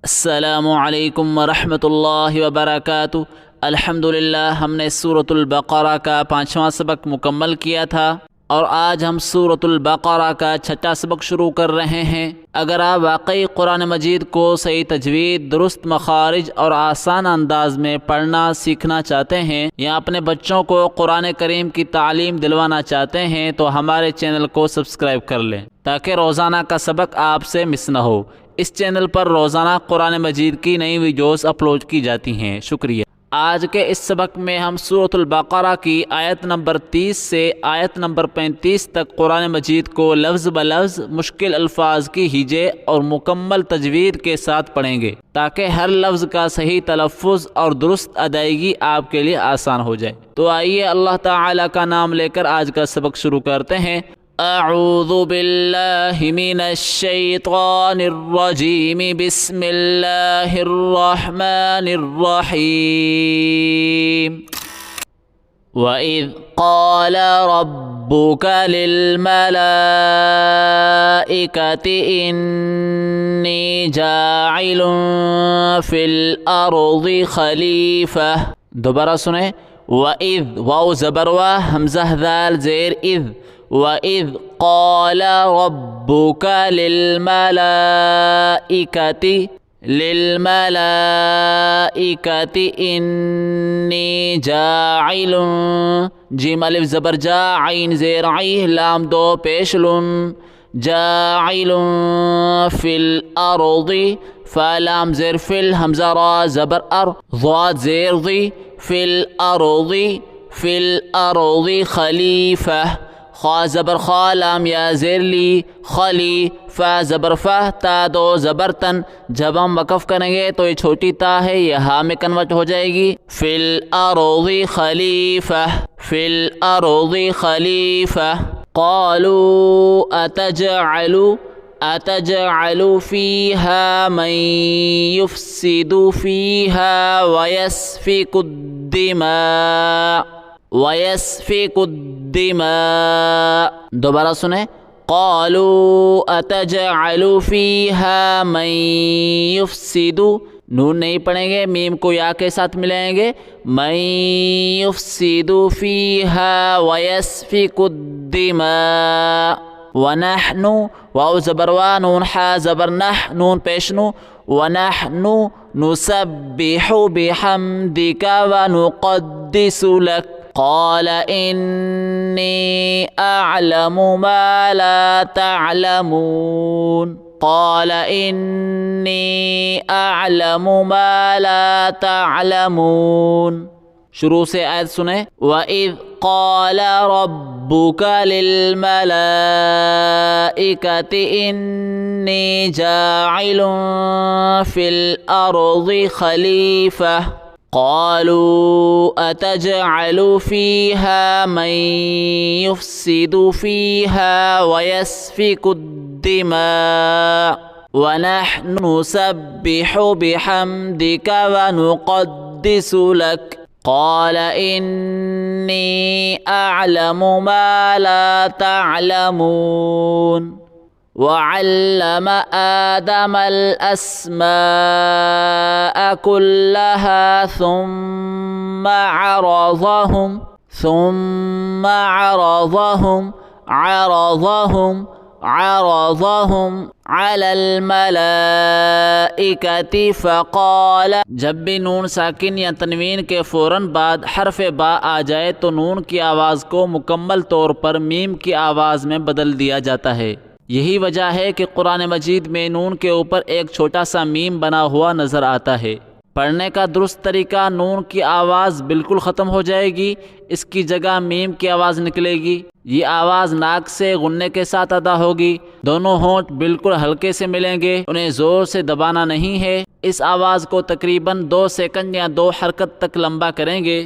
السلام علیکم ورحمۃ اللہ وبرکاتہ۔ الحمدللہ ہم نے سورۃ البقرہ کا 5واں سبق مکمل کیا تھا اور آج ہم سورۃ البقرہ کا 6واں سبق شروع کر رہے ہیں۔ اگر آپ واقعی قرآن مجید کو صحیح تجوید، درست مخارج اور آسان انداز میں پڑھنا سیکھنا چاہتے ہیں یا اپنے بچوں کو قرآن کریم کی تعلیم دلوانا چاہتے ہیں تو ہمارے چینل کو سبسکرائب کر لیں تاکہ روزانہ کا سبق آپ سے مس نہ ہو۔ اس چینل پر روزانہ قرآن مجید کی نئی ویڈیوز اپلوڈ کی جاتی ہیں۔ شکریہ۔ آج کے اس سبق میں ہم سورۃ البقرہ کی آیت نمبر 30 سے آیت نمبر 35 تک قرآن مجید کو لفظ بلفظ مشکل الفاظ کی ہجے اور مکمل تجوید کے ساتھ پڑھیں گے تاکہ ہر لفظ کا صحیح تلفظ اور درست ادائیگی آپ کے لیے آسان ہو جائے۔ تو آئیے اللہ تعالی کا نام لے کر آج کا سبق شروع کرتے ہیں۔ اعوذ باللہ من الشیطان الرجیم، بسم اللہ الرحمن الرحیم۔ وَإِذْ قَالَ رَبُّكَ لِلْمَلَائِكَةِ إِنِّي جَاعِلٌ فِي الْأَرْضِ خَلِيفَةً۔ دوبارہ سنیں۔ وَإِذْ واو زبر و حمزہ ذال زیر اذ۔ وَإِذْ قَالَ رَبُّكَ لِلْمَلَائِكَةِ إِنِّي جَاعِلٌ جیم الف زبر جا عین زیر عی لام دو پیش لم جاعل فی الارض فلام زیر فل حمزہ را زبر ار ضاد زیر ضی فی الارض خلیفہ خا زبر خا لام یا زیر لی خلی فا زبر فہ تا دو زبر تن۔ جب ہم وقف کریں گے تو یہ چھوٹی تا ہے یہ ہا میں کنورٹ ہو جائے گی۔ فی الارض خلیفہ، فی الارض خلیفہ۔ قالوا اتجعل فیہا من یفسد فیہا وَيَسْفِكُ الدِّمَاءَ دوبارہ سنیں۔ قَالُوا أَتَجْعَلُ فِيهَا مَن يُفْسِدُ نون نہیں پڑھیں گے، میم کو یا کے ساتھ ملائیں گے۔ مَن يُفْسِدُ فِيهَا وَيَسْفِكُ الدِّمَاءَ وَنَحْنُ واو زبر وا نون حا زبر نح نون پیشنو وَنَحْنُ نُسَبِّحُ بِحَمْدِكَ وَنُقَدِّسُ لَكَ قال إني أعلم ما لا تعلمون قال إني أعلم ما لا تعلمون۔ شروع سے آیت سنیں۔ وَإِذْ قَالَ رَبُّكَ لِلْمَلَائِكَةِ إِنِّي جَاعِلٌ فِي الْأَرْضِ خَلِيفَةً قالوا أتجعل فيها من يفسد فيها ويسفك الدماء ونحن نسبح بحمدك ونقدس لك قال إني أعلم ما لا تعلمون۔ وعلم آدم الأسماء كلها ثم عرضهم على الملائكة فقال جب بھی نون ساکن یا تنوین کے فوراً بعد حرف با آ جائے تو نون کی آواز کو مکمل طور پر میم کی آواز میں بدل دیا جاتا ہے۔ یہی وجہ ہے کہ قرآن مجید میں نون کے اوپر ایک چھوٹا سا میم بنا ہوا نظر آتا ہے۔ پڑھنے کا درست طریقہ نون کی آواز بالکل ختم ہو جائے گی، اس کی جگہ میم کی آواز نکلے گی۔ یہ آواز ناک سے غنّے کے ساتھ ادا ہوگی۔ دونوں ہونٹ بالکل ہلکے سے ملیں گے، انہیں زور سے دبانا نہیں ہے۔ اس آواز کو تقریباً 2 سیکنڈ یا 2 حرکت تک لمبا کریں گے۔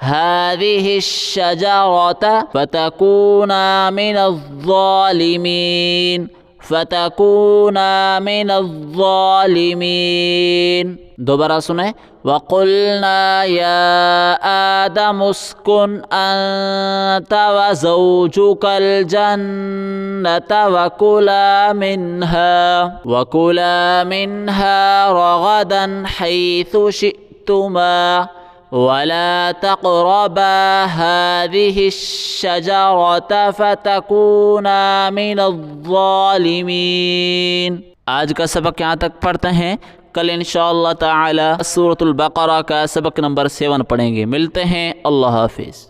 هذه الشجرة فتكونا من الظالمين فتكونا من الظالمين دوبارہ سنیں وَقُلْنَا يَا آدَمُ اسْكُنْ أَنْتَ وَزَوْجُكَ الْجَنَّةَ وَكُلَا مِنْهَا رَغَدًا حَيْثُ شِئْتُمَا وَلَا تَقْرَبَا هَذِهِ الشَّجَرَةَ فَتَكُونَا مِنَ الظَّالِمِينَ۔ آج کا سبق یہاں تک پڑھتے ہیں، کل انشاءاللہ تعالی سورۃ البقرہ کا سبق نمبر 7 پڑھیں گے۔ ملتے ہیں، اللہ حافظ۔